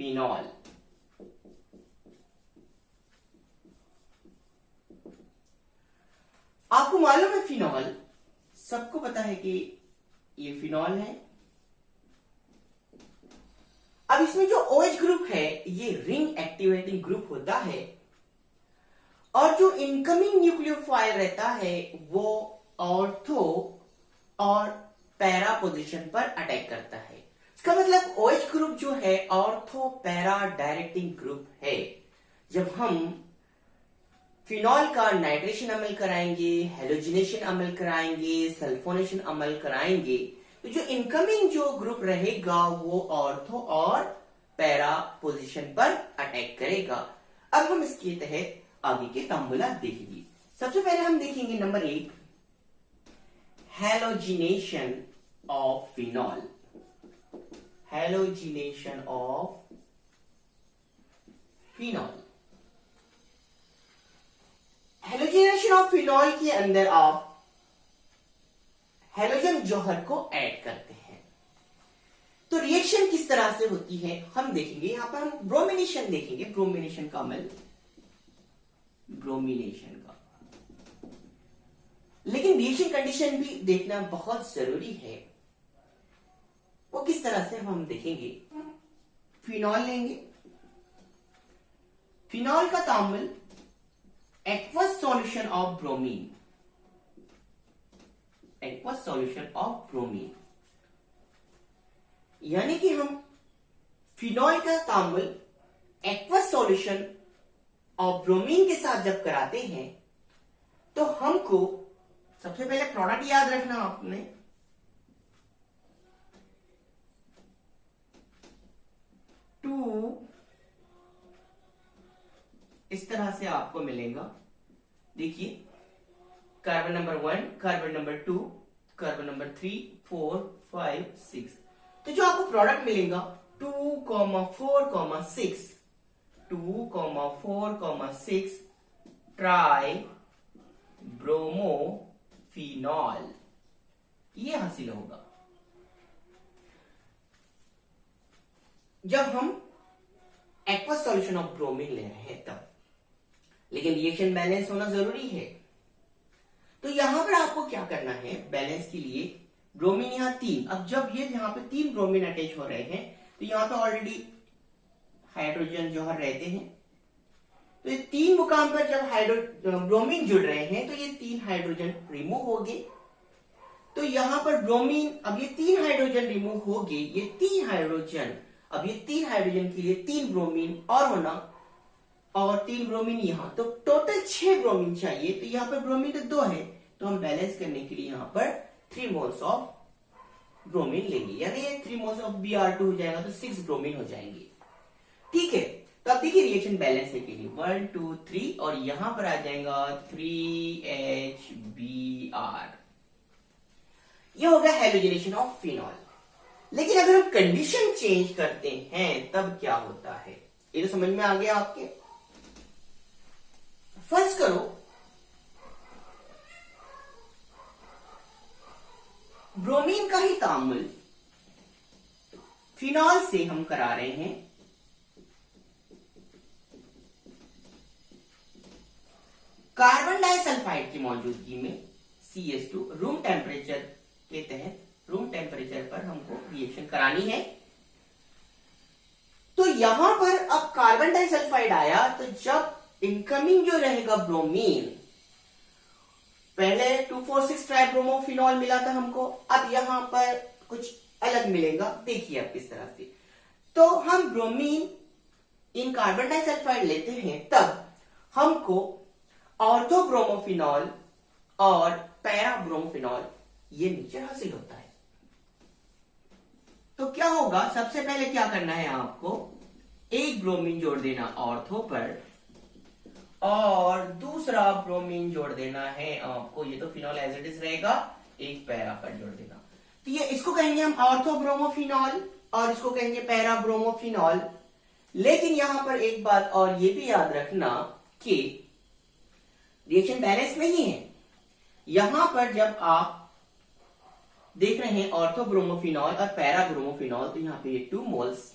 Phenol. आपको मालूम है फिनॉल, सबको पता है कि ये फिनॉल है। अब इसमें जो OH ग्रुप है ये रिंग एक्टिवेटिंग ग्रुप होता है और जो इनकमिंग न्यूक्लियोफाइल रहता है वो ऑर्थो और पैरा पोजीशन पर अटैक करता है। इसका मतलब OH ग्रुप जो है ऑर्थो पैरा डायरेक्टिंग ग्रुप है। जब हम फिनॉल का नाइट्रेशन अमल कराएंगे, हेलोजिनेशन अमल कराएंगे, सल्फोनेशन अमल कराएंगे, तो जो इनकमिंग जो ग्रुप रहेगा वो ऑर्थो और पैरा पोजीशन पर अटैक करेगा। अब हम इसके तहत आगे के फॉर्मूला देखेंगे। सबसे पहले हम देखेंगे number 1, halogenation of phenol. Halogenation of phenol. Halogenation of phenol के अंदर आप हेलोजन जौहर को ऐड करते हैं। तो रिएक्शन किस तरह से होती है हम देखेंगे। यहां पर हम ब्रोमिनेशन देखेंगे, ब्रोमिनेशन का अमल, ब्रोमिनेशन का। लेकिन रिएक्शन कंडीशन भी देखना बहुत जरूरी है। वो किस तरह से हम देखेंगे। फिनॉल लेंगे, फिनॉल का तामुल aqueous solution of bromine, aqueous solution of bromine, यानी कि हम फिनॉल का तामुल एक्वस सॉल्यूशन ऑफ ब्रोमीन के साथ जब कराते हैं तो हमको सबसे पहले प्रोडक्ट याद रखना आपने, टू इस तरह से आपको मिलेगा। देखिए carbon number 1, carbon number 2, carbon number 3, 4, 5, 6। तो जो आपको प्रोडक्ट मिलेगा 2,4,6, 2,4,6 ट्राई ब्रोमोफिनॉल, ये हासिल होगा जब हम एक्वस सॉल्यूशन ऑफ ब्रोमीन ले रहे हैं तब। लेकिन रिएक्शन बैलेंस होना जरूरी है। तो यहां पर आपको क्या करना है, बैलेंस के लिए ब्रोमीन यहां 3, अब जब ये यहां पे 3 ब्रोमीन अटैच हो रहे हैं तो यहां पे ऑलरेडी हाइड्रोजन जौहर रहते हैं। तो ये 3 मुकाम पर जब ब्रोमीन जुड़ रहे हैं तो ये 3 हाइड्रोजन रिमूव हो गए। तो यहां पर ब्रोमीन, अब ये 3 हाइड्रोजन रिमूव हो गए, ये 3 हाइड्रोजन, अब ये 3 हाइड्रोजन के लिए 3 ब्रोमीन और होना, और 3 ब्रोमीन यहां, तो टोटल 6 ब्रोमीन चाहिए। तो यहां पर ब्रोमीन तो 2 है, तो हम बैलेंस करने के लिए यहां पर 3 मोल्स ऑफ ब्रोमीन लेंगे, यानी ये 3 मोल्स ऑफ Br2 हो जाएगा तो 6 ब्रोमीन हो जाएंगे। ठीक है, तो अब देखिए रिएक्शन बैलेंस है के लिए 1 2 3 और यहां पर आ जाएगा 3HBr। ये हो गया हेलोजिनेशन ऑफ फिनॉल। लेकिन अगर हम कंडीशन चेंज करते हैं तब क्या होता है, ये तो समझ में आ गया आपके। फर्ज करो ब्रोमीन का ही तामुल फिनॉल से हम करा रहे हैं, कार्बन डाइसल्फाइड की मौजूदगी में CH2 रूम टेम्परेचर के तहत, रूम टेम्परेचर पर हमको रिएक्शन करानी है। तो यहां पर अब कार्बन डाइसल्फाइड आया तो जब इनकमिंग जो रहेगा ब्रोमीन, पहले 2,4,6 ट्राइब्रोमोफिनॉल मिला था हमको, अब यहां पर कुछ अलग मिलेगा। देखिए अब किस तरह से, तो हम ब्रोमीन इन कार्बन डाइसल्फाइड लेते हैं तब हमको ऑर्थो ब्रोमोफिनॉल और पैरा ब्रोमोफिनॉल ये मिक्सचर हासिल होता है। तो क्या होगा, सबसे पहले क्या करना है आपको, एक ब्रोमीन जोड़ देना ऑर्थो पर और दूसरा ब्रोमीन जोड़ देना है आपको, ये तो फिनॉल एज इट इज रहेगा, एक पैरा पर जोड़ देना। तो ये इसको कहेंगे हम ऑर्थो ब्रोमोफिनॉल और इसको कहेंगे पैरा ब्रोमोफिनॉल। लेकिन यहां पर एक बात और ये भी याद रखना कि रिएक्शन बैलेंस नहीं है। यहां पर जब आप देख रहे हैं ऑर्थो ब्रोमोफिनॉल और पैरा ब्रोमोफिनॉल, तो यहां पे ये 2 मोल्स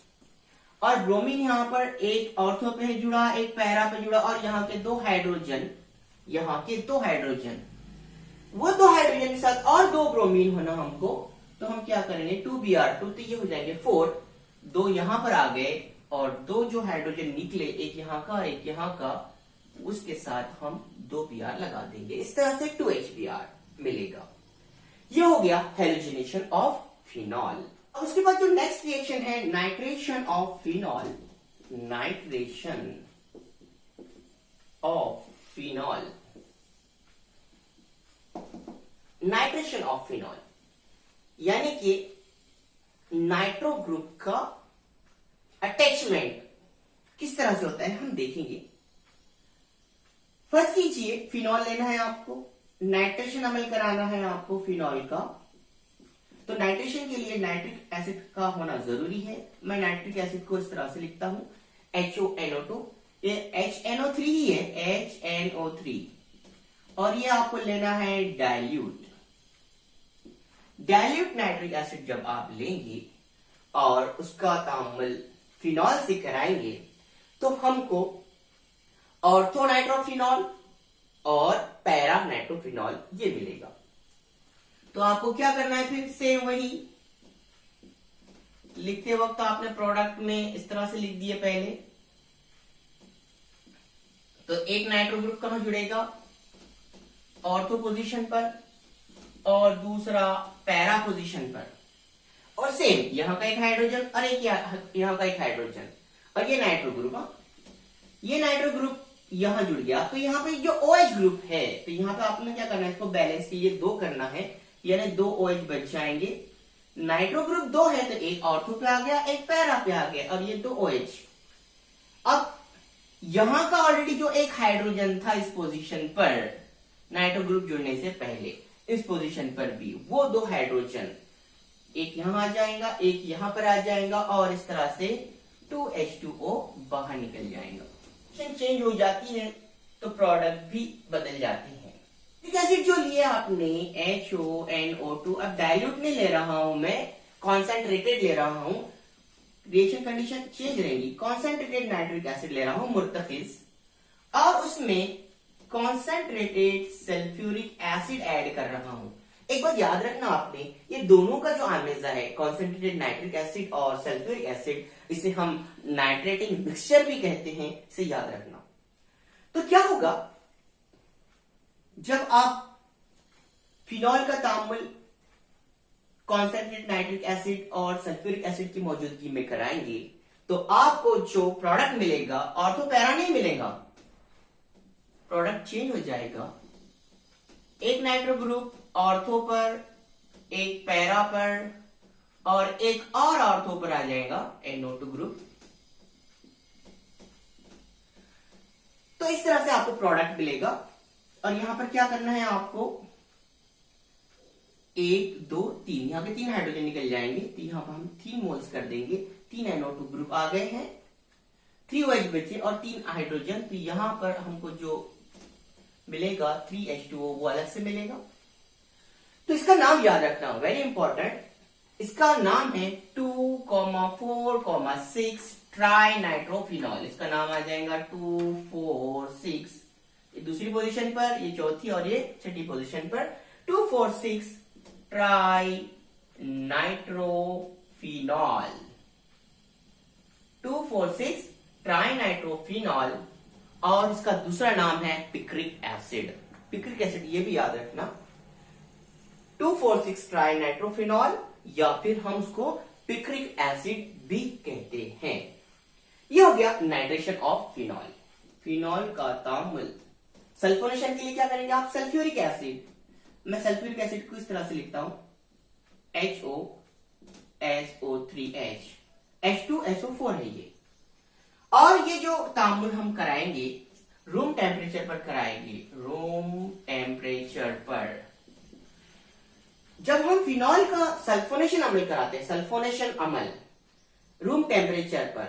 और ब्रोमीन यहाँ पर एक ऑर्थो पे जुड़ा, एक पैरा पे जुड़ा, और यहाँ के दो हाइड्रोजन, वो दो हाइड्रोजन के साथ और दो ब्रोमीन होना हमको, तो हम क्या करेंगे 2Br2, तो ये हो जाएंगे 4, दो यहां पर आ गए और दो जो हाइड्रोजन निकले, एक यहाँ का और एक यहाँ का, उसके साथ हम 2Br लगा देंगे। इस तरह से 2HBr मिलेगा। ये हो गया हेलोजिनेशन ऑफ फिनॉल। अब उसके बाद जो नेक्स्ट रिएक्शन है nitration of phenol. Nitration of phenol, nitration of phenol यानी कि नाइट्रो ग्रुप का अटैचमेंट किस तरह से होता है हम देखेंगे। फर्स्ट कीजिए, फिनॉल लेना है आपको, नाइट्रेशन अमल कराना है आपको फिनॉल का, तो नाइट्रेशन के लिए नाइट्रिक एसिड का होना जरूरी है। मैं नाइट्रिक एसिड को इस तरह से लिखता हूं HONO2, ये HNO3 ही है, HNO3, और ये आपको लेना है डाइल्यूट नाइट्रिक एसिड। जब आप लेंगे और उसका तामुल फिनॉल से कराएंगे तो हमको ऑर्थोनाइट्रोफिनॉल और पैरा नाइट्रोफिनॉल ये मिलेगा। तो आपको क्या करना है, फिर से वही लिखते वक्त आपने प्रोडक्ट में इस तरह से लिख दिए पहले, तो एक नाइट्रो ग्रुप कहां जुड़ेगा, ऑर्थो पोजीशन पर, और दूसरा पैरा पोजीशन पर, और सेम यहां का एक हाइड्रोजन और एक यहां का एक हाइड्रोजन, और ये नाइट्रो ग्रुप, ये नाइट्रो ग्रुप यहां जुड़ गया। तो यहां पे जो OH ग्रुप है, तो यहां पे आपने क्या करना है, इसको बैलेंस के लिए 2 करना है, यानी 2 OH बच जाएंगे। नाइट्रो ग्रुप 2 है तो एक ऑर्थो पे आ गया, एक पैरा पे आ गया, और ये 2 OH। अब यहां का ऑलरेडी जो एक हाइड्रोजन था इस पोजीशन पर, नाइट्रो ग्रुप जुड़ने से पहले इस पोजीशन पर भी वो 2 हाइड्रोजन, एक यहां आ जाएगा, एक यहां पर आ जाएगा, और इस तरह से 2H2O बाहर निकल जाएगा। चेंज हो जाती है तो प्रोडक्ट भी बदल जाते हैं। नाइट्रिक एसिड जो लिया आपने HONO2, अब डाइल्यूट नहीं ले रहा हूं मैं, कॉन्सेंट्रेटेड ले रहा हूं, रिएक्शन कंडीशन चेंज रहेगी। कॉन्सेंट्रेटेड नाइट्रिक एसिड ले रहा हूं मुर्तफिज, और उसमें कॉन्सेंट्रेटेड सल्फ्यूरिक एसिड ऐड कर रहा हूं। एक बात याद रखना आपने, ये दोनों का जो आमेजा है, कॉन्सेंट्रेटेड नाइट्रिक एसिड और सल्फ्यूरिक एसिड, इसे हम नाइट्रेटिंग मिक्सचर भी कहते हैं, इसे याद रखना। तो क्या होगा जब आप फिनॉल का तामुल कॉन्सेंट्रेटेड नाइट्रिक एसिड और सल्फ्यूरिक एसिड की मौजूदगी में कराएंगे, तो आपको जो प्रोडक्ट मिलेगा ऑर्थो पैरा नहीं मिलेगा, प्रोडक्ट चेंज हो जाएगा। एक नाइट्रो ग्रुप ऑर्थो पर, एक पैरा पर, और एक और ऑर्थो पर आ जाएगा NO2 ग्रुप। तो इस तरह से आपको प्रोडक्ट मिलेगा। और यहां पर क्या करना है आपको, 1 2 3, यहां पे 3 हाइड्रोजन निकल जाएंगे, तो यहां पर हम 3 मोल्स कर देंगे, 3 NO2 ग्रुप आ गए हैं, 3 OH बचे और 3 हाइड्रोजन। तो यहां पर हमको जो मिलेगा 3H2O वो अलग से मिलेगा। तो इसका नाम याद रखना, वेरी इंपॉर्टेंट, इसका नाम है 2,4,6 ट्राई नाइट्रोफिनॉल। इसका नाम आ जाएगा 2 4 6, ये दूसरी पोजीशन पर, ये चौथी और ये छठी पोजीशन पर, 2 4 6 ट्राई नाइट्रोफिनॉल, 2 4 6 ट्राई नाइट्रोफिनॉल। और इसका दूसरा नाम है पिक्रिक एसिड। पिक्रिक एसिड ये भी याद रखना, 2 4 6 ट्राई नाइट्रोफिनॉल, या फिर हम उसको पिक्रिक एसिड भी कहते हैं। यह हो गया नाइट्रेशन ऑफ फिनॉल। फिनॉल का तामुल सल्फोनेशन के लिए क्या करेंगे आप, सल्फ्यूरिक एसिड। मैं सल्फ्यूरिक एसिड को इस तरह से लिखता हूं HOSO3H, H2SO4 है ये। और ये जो तामुल हम कराएंगे रूम टेम्परेचर पर कराएंगे, रूम टेम्परेचर पर। जब हम फिनॉल का सल्फोनेशन अमल कराते हैं, सल्फोनेशन अमल रूम टेम्परेचर पर,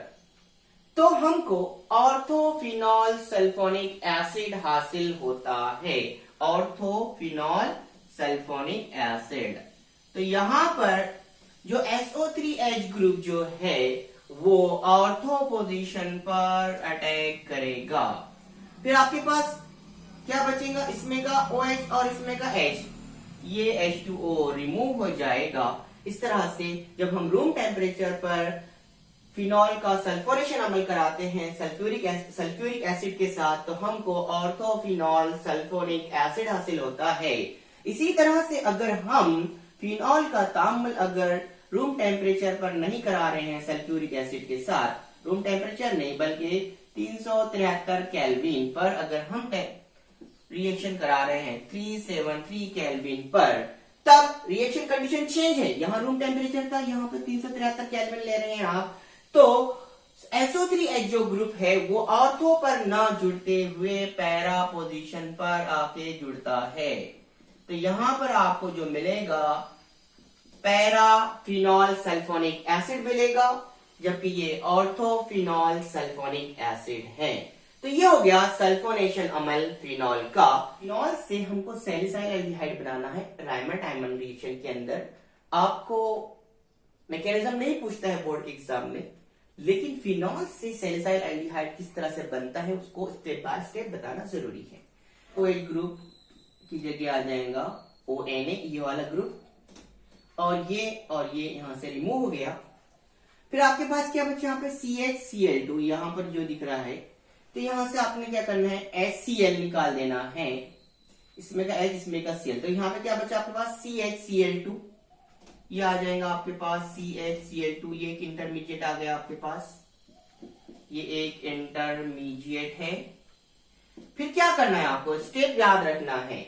तो हमको ऑर्थोफिनॉल सल्फोनिक एसिड हासिल होता है, ऑर्थोफिनॉल सल्फोनिक एसिड। तो यहां पर जो SO3H ग्रुप जो है वो ऑर्थो पोजीशन पर अटैक करेगा। फिर आपके पास क्या बचेगा, इसमें का OH और इसमें का H, ये H2O रिमूव हो जाएगा। इस तरह से जब हम रूम टेम्परेचर पर फिनॉल का सल्फोरेशन अमल कराते हैं सल्फ्यूरिक एसिड के साथ, तो हमको ऑर्थोफिनॉल सल्फोनिक एसिड हासिल होता है। इसी तरह से अगर हम फिनॉल का तामुल अगर रूम टेम्परेचर पर नहीं करा रहे हैं सल्फ्यूरिक एसिड के साथ, रूम टेम्परेचर नहीं बल्कि 373 केल्विन पर अगर हम रिएक्शन करा रहे हैं 373 केल्विन पर, तब रिएक्शन कंडीशन चेंज है। यहाँ रूम टेम्परेचर था, यहाँ पर 373 केल्विन ले रहे हैं आप, तो SO3H जो ग्रुप है वो ऑर्थो पर ना जुड़ते हुए पैरा पोजीशन पर आके जुड़ता है। तो यहां पर आपको जो मिलेगा पैराफिनॉल सल्फोनिक एसिड मिलेगा, जबकि ये ऑर्थोफिनॉल सल्फोनिक एसिड है। तो ये हो गया सल्फोनेशन अमल फिनॉल का। फिनॉल से हमको सैलिसाइल एल्डिहाइड बनाना है। राइमर टाइमन रिएक्शन के अंदर आपको मैकेनिज्म नहीं पूछता है बोर्ड के एग्जाम में, लेकिन फिनॉल से सैलिसाइल एल्डिहाइड किस तरह से बनता है उसको स्टेप बाय स्टेप बताना जरूरी है। OH ग्रुप की जगह आ जाएगा ONA, ये वाला ग्रुप, और ये यहां से रिमूव हो गया। फिर आपके पास क्या बचा, यहाँ पे CHCl2 यहां पर जो दिख रहा है, तो यहां से आपने क्या करना है HCl निकाल देना है, इसमें का H इसमें का Cl, तो यहाँ पे क्या बचा आपके पास CHCl2, ये आ जाएगा आपके पास CHCl2, ये एक इंटरमीडिएट आ गया आपके पास, ये एक इंटरमीडिएट है। फिर क्या करना है आपको, स्टेप याद रखना है,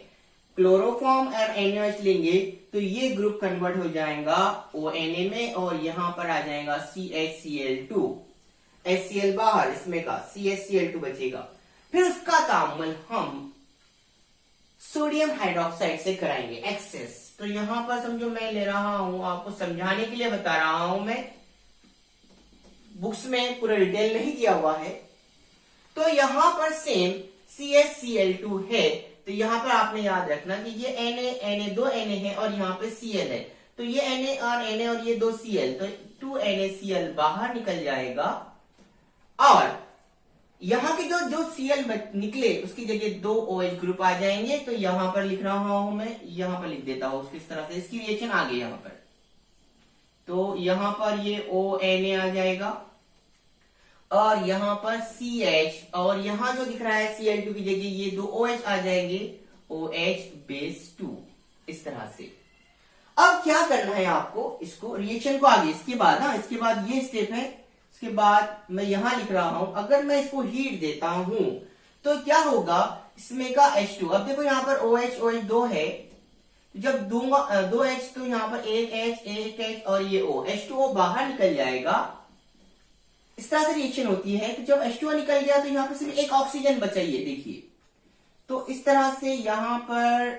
क्लोरोफॉर्म और NaOH लेंगे तो ये ग्रुप कन्वर्ट हो जाएगा ONA में, और यहां पर आ जाएगा CHCl2, HCl बाहर, इसमें का CHCl2 बचेगा। फिर उसका तामुल हम सोडियम हाइड्रोक्साइड से कराएंगे एक्सेस। तो यहां पर समझो मैं ले रहा हूं, आपको समझाने के लिए बता रहा हूं, मैं बुक्स में पूरा डिटेल नहीं दिया हुआ है। तो यहां पर सेम CHCl2 है, तो यहां पर आपने याद रखना कि ये Na दो Na है और यहाँ पे Cl है, तो ये Na और ये दो Cl, तो 2NaCl बाहर निकल जाएगा, और यहाँ के जो Cl निकले उसकी जगह दो OH ग्रुप आ जाएंगे। तो यहां पर लिख रहा हूं मैं, यहां पर लिख देता हूं किस तरह से इसकी रिएक्शन आ गई यहां पर। तो यहां पर ये ONA आ जाएगा, और यहां पर CH, और यहां जो दिख रहा है Cl2 की जगह ये दो OH आ जाएंगे, OH-2, इस तरह से। अब क्या करना है आपको, इसको रिएक्शन को आगे, इसके बाद ना, इसके बाद ये स्टेप है, इसके बाद मैं यहां लिख रहा हूं, अगर मैं इसको हीट देता हूं तो क्या होगा, इसमें का H2, अब देखो यहां पर OH दो है, जब दूंगा दो H, तो यहां पर एक H और ये O, H2O बाहर निकल जाएगा। इस तरह से रिएक्शन होती है। तो जब H2O निकल गया तो यहां पर सिर्फ एक ऑक्सीजन बचा, ये देखिए। तो इस तरह से यहां पर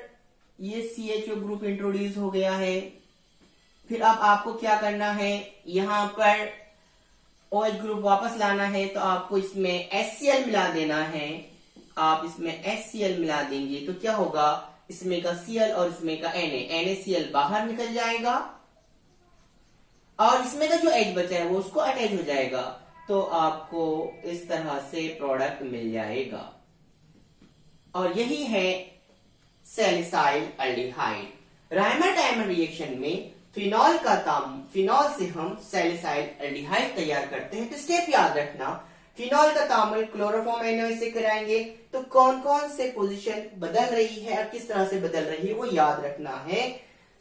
ये CHO ग्रुप इंट्रोड्यूस हो गया है। फिर अब आपको क्या करना है, यहां पर OH ग्रुप वापस लाना है, तो आपको इसमें HCl मिला देना है। आप इसमें HCl मिला देंगे तो क्या होगा, इसमें का Cl और इसमें का NaCl बाहर निकल जाएगा, और इसमें का जो H बचा है वो उसको अटैच हो जाएगा, तो आपको इस तरह से प्रोडक्ट मिल जाएगा। और यही है सैलिसाइल एल्डिहाइड। राइमर टाइमर रिएक्शन में फिनॉल से हम सैलिसाइल एल्डिहाइड तैयार करते हैं। तो स्टेप याद रखना, फिनॉल का तामुल क्लोरोफॉर्म NaOH से कराएंगे तो कौन कौन से पोजीशन बदल रही है और किस तरह से बदल रही है वो याद रखना है।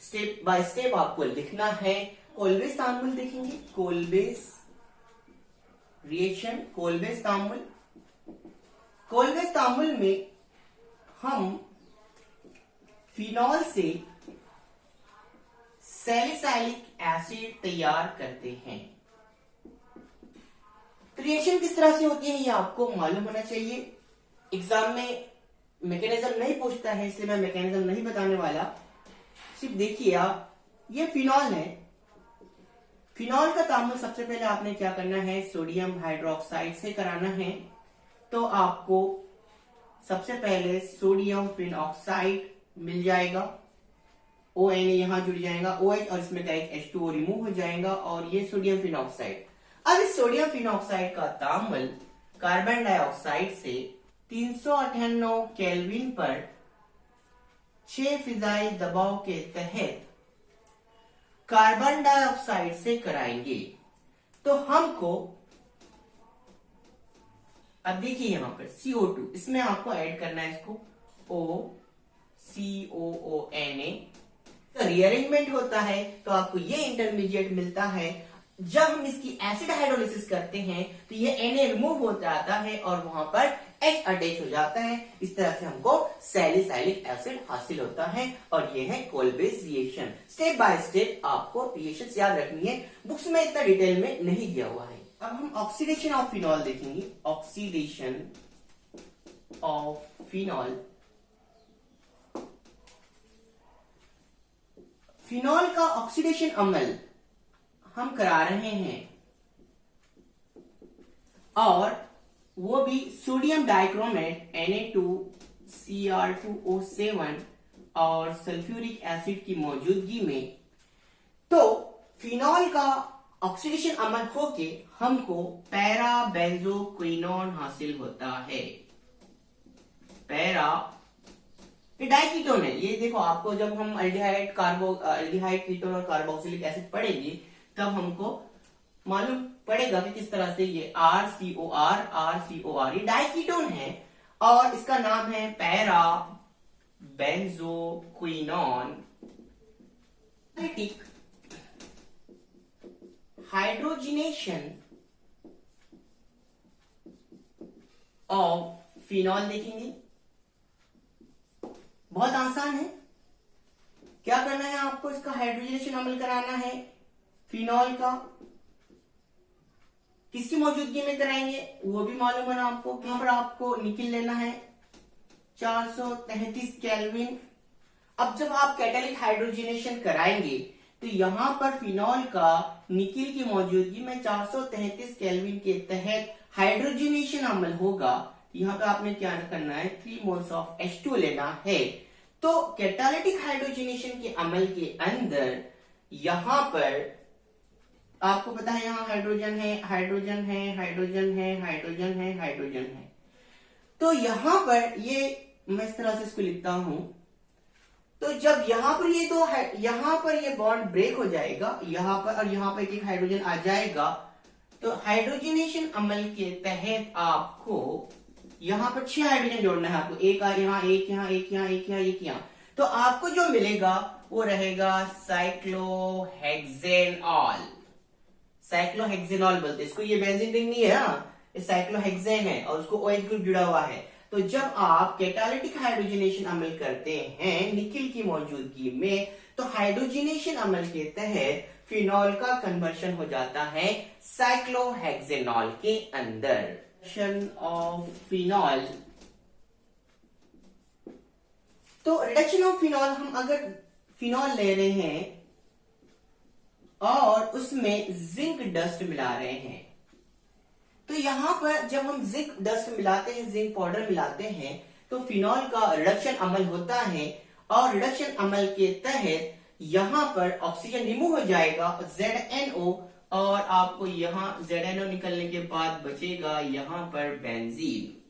स्टेप बाय स्टेप आपको लिखना है। कोल्बेस तामुल देखेंगे, कोल्बेस रिएक्शन, कोल्बेस तामुल में हम फिनॉल से सैलिसाइलिक एसिड तैयार करते हैं। तो रिएक्शन किस तरह से होती है ये आपको मालूम होना चाहिए। एग्जाम में मैकेनिज्म नहीं पूछता है, इसलिए मैं मैकेनिज्म नहीं बताने वाला। सिर्फ देखिए आप, ये फिनॉल है। फिनॉल का तामुल सबसे पहले आपने क्या करना है, सोडियम हाइड्रोक्साइड से कराना है। तो आपको सबसे पहले सोडियम फिनॉक्साइड मिल जाएगा, ONA यहां जुड़ जाएगा, OH और इसमें का एक H2O रिमूव हो जाएगा, और ये सोडियम फिनॉक्साइड। अब इस सोडियम फिनॉक्साइड का तापमान कार्बन डाइऑक्साइड से 398 केल्विन पर 6 फिजाई दबाव के तहत कार्बन डाइऑक्साइड से कराएंगे। तो हमको अब देखिए यहां पर CO2, इसमें आपको ऐड करना है इसको OCOONA। रीअरेंजमेंट होता है तो आपको ये इंटरमीडिएट मिलता है। जब हम इसकी एसिड हाइड्रोलिसिस करते हैं तो ये Na रिमूव हो जाता है और वहां पर H अटैच हो जाता है। इस तरह से हमको सैलिसाइलिक एसिड हासिल होता है और ये है Kolbe's reaction. Step by step आपको रिएक्शंस याद रखनी है, बुक्स में इतना डिटेल में नहीं दिया हुआ है। अब हम ऑक्सीडेशन ऑफ फिनॉल देखेंगे। ऑक्सीडेशन ऑफ फिनॉल, फिनॉल का ऑक्सीडेशन अमल हम करा रहे हैं और वो भी सोडियम डाइक्रोमेट Na2Cr2O7 और सल्फ्यूरिक एसिड की मौजूदगी में। तो फिनॉल का ऑक्सीडेशन अमल होके हमको पैरा बेंजोक्विनोन हासिल होता है। पैरा ये डाइकीटोन है। ये देखो आपको जब हम अल्डिहाइड कीटोन और कार्बोक्सिलिक एसिड पढ़ेंगे तब हमको मालूम पड़ेगा कि किस तरह से ये RCOR ये डाइकीटोन है और इसका नाम है para benzoquinone. Hydrogenation of phenol देखेंगे। बहुत आसान है। क्या करना है आपको, इसका हाइड्रोजनेशन अमल कराना है फिनॉल का। किसकी मौजूदगी में कराएंगे वो भी मालूम है आपको। यहां पर आपको निकिल लेना है 433 केल्विन। अब जब आप कैटालिक हाइड्रोजनेशन कराएंगे तो यहां पर फिनॉल का निकिल की मौजूदगी में 433 केल्विन के तहत हाइड्रोजनेशन अमल होगा। यहां पे आपने क्या करना है, 3 मोल्स ऑफ H2 लेना है। तो कैटालिटिक हाइड्रोजनेशन के अमल के अंदर यहां पर आपको पता है यहां हाइड्रोजन है, हाइड्रोजन है, हाइड्रोजन है, हाइड्रोजन है, हाइड्रोजन है। तो यहां पर ये मैं इस तरह से इसको लिखता हूं। तो जब यहां पर ये दो यहां पर ये बॉन्ड ब्रेक हो जाएगा यहां पर और यहां पर एक हाइड्रोजन आ जाएगा। तो हाइड्रोजनेशन अमल के तहत आपको यहां पर 6 हाइड्रोजन जोड़ना है। आपको एक यहां, एक यहां, एक यहां, एक यहां, एक यहां। तो आपको जो मिलेगा वो रहेगा साइक्लोहेक्सेनॉल। साइक्लोहेक्सेनॉल बोलते हैं इसको। ये बेंजीन रिंग नहीं है, ये साइक्लोहेक्सेन है और उसको OH ग्रुप जुड़ा हुआ है। तो जब आप कैटालिटिक हाइड्रोजनेशन अमल करते हैं निकिल की मौजूदगी में तो हाइड्रोजनेशन अमल के तहत फिनॉल का कन्वर्शन हो जाता है साइक्लोहेक्सेनॉल के अंदर। ऑफ फिनॉल, तो रिडक्शन ऑफ फिनॉल, हम अगर फिनॉल ले रहे हैं और उसमें जिंक डस्ट मिला रहे हैं तो यहां पर जब हम जिंक डस्ट मिलाते हैं, जिंक पाउडर मिलाते हैं तो फिनॉल का रिडक्शन अमल होता है और रिडक्शन अमल के तहत यहां पर ऑक्सीजन रिमूव हो जाएगा ZNO और आपको यहां ZNO निकलने के बाद बचेगा यहां पर बेंजीन।